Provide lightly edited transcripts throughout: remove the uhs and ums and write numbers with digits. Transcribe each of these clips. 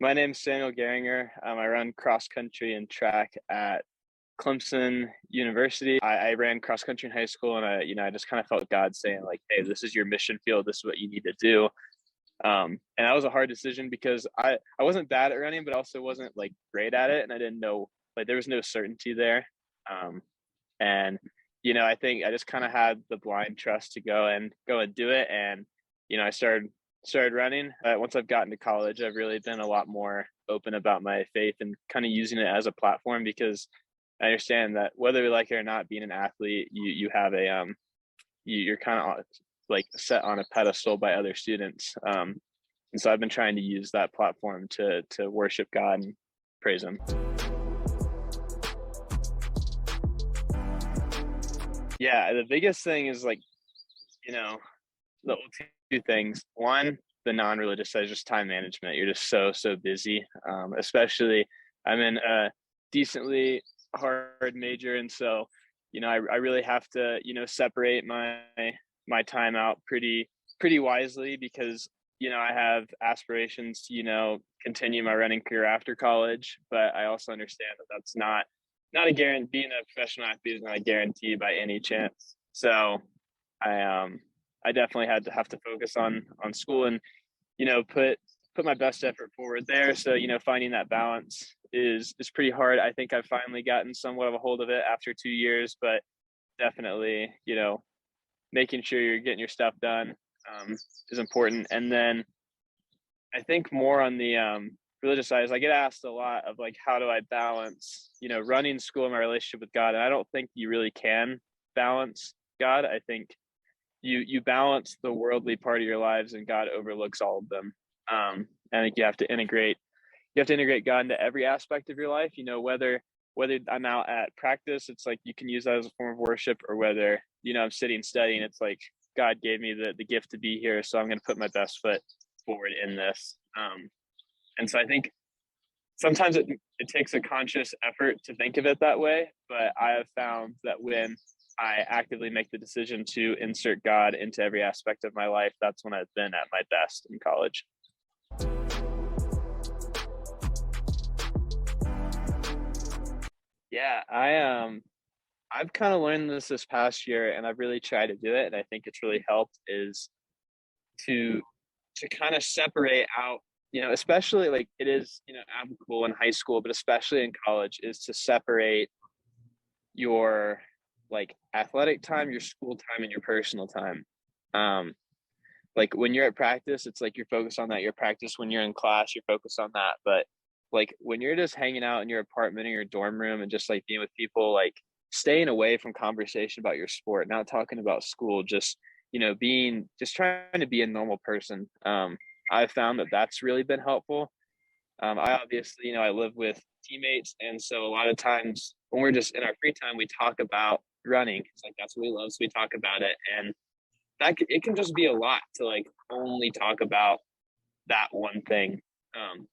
My name's Samuel Garringer. I run cross country and track at Clemson University. I ran cross country in high school, and I just kind of felt God saying like, "Hey, this is your mission field. This is what you need to do." And that was a hard decision because I wasn't bad at running, but also wasn't like great at it, and I didn't know, like, there was no certainty there. Um, and I think I just kind of had the blind trust to go and do it. And I started running. Once I've gotten to college, I've really been a lot more open about my faith and kind of using it as a platform, because I understand that whether we like it or not, being an athlete, you have you're kind of like set on a pedestal by other students. And so I've been trying to use that platform to worship God and praise Him. Yeah, the biggest thing is, like, you know the two things. One, the non-religious side is just time management. You're just so busy. Especially, I'm in a decently hard major, and so I really have to separate my time out pretty wisely, because I have aspirations to continue my running career after college, but I also understand that that's not a guarantee. Being a professional athlete is not a guarantee by any chance. So I definitely have to focus on school, and put my best effort forward there. So finding that balance is pretty hard. I think I've finally gotten somewhat of a hold of it after 2 years, but definitely making sure you're getting your stuff done is important. And then I think more on the religious side is, I get asked a lot of, like, how do I balance running, school, and my relationship with God. And I don't think you really can balance God. I think you balance the worldly part of your lives, and God overlooks all of them. I think you have to integrate God into every aspect of your life. Whether I'm out at practice, it's like you can use that as a form of worship, or whether I'm sitting studying, it's like God gave me the gift to be here, so I'm going to put my best foot forward in this. And so I think sometimes it takes a conscious effort to think of it that way, but I have found that when I actively make the decision to insert God into every aspect of my life, that's when I've been at my best in college. Yeah, I've kind of learned this past year, and I've really tried to do it, and I think it's really helped, is to kind of separate out, especially, like, it is applicable in high school, but especially in college, is to separate your, like, athletic time, your school time, and your personal time. Um, like, when you're at practice, it's like you're focused on that. Your practice, when you're in class, you're focused on that. But, like, when you're just hanging out in your apartment or your dorm room and just, like, being with people, like, staying away from conversation about your sport, not talking about school, just being, just trying to be a normal person. I've found that that's really been helpful. I obviously, I live with teammates, and so a lot of times when we're just in our free time, we talk about running. It's like that's what we love, so we talk about it, and it can just be a lot to, like, only talk about that one thing. Um,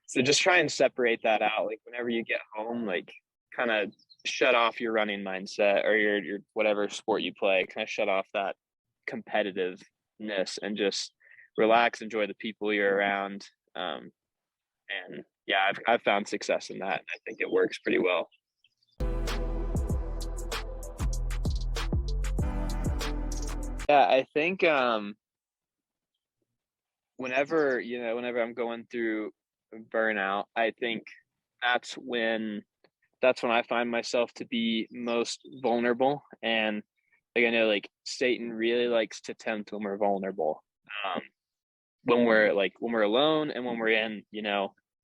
so just try and separate that out. Like, whenever you get home, like, kind of shut off your running mindset, or your whatever sport you play. Kind of shut off that competitiveness and just relax, enjoy the people you're around. And yeah, I've found success in that, and I think it works pretty well. Yeah, I think whenever I'm going through burnout, I think that's when I find myself to be most vulnerable. And, like, I know, like, Satan really likes to tempt when we're vulnerable. Um, when we're alone, and when we're in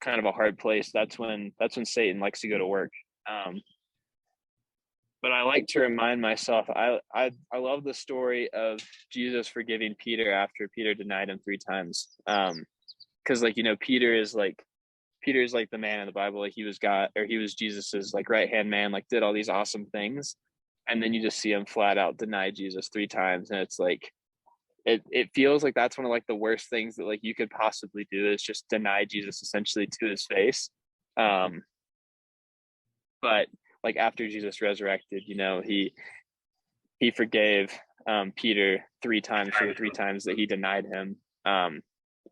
kind of a hard place, that's when Satan likes to go to work. Um, but I like to remind myself, I love the story of Jesus forgiving Peter after Peter denied him 3 times. Because, like, Peter is like the man in the Bible. Like, he was Jesus's, like, right hand man, like, did all these awesome things, and then you just see him flat out deny Jesus 3 times, and it's like it feels like that's one of, like, the worst things that, like, you could possibly do, is just deny Jesus essentially to his face. Um, but, like, after Jesus resurrected, he forgave Peter 3 times for the 3 times that he denied him.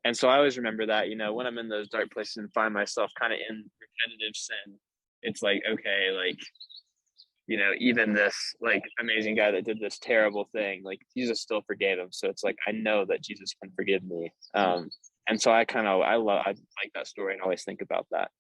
And so I always remember that, when I'm in those dark places and find myself kind of in repetitive sin, it's like, okay, like, even this like amazing guy that did this terrible thing, like Jesus still forgave him. So it's like, I know that Jesus can forgive me. And so I like that story and always think about that.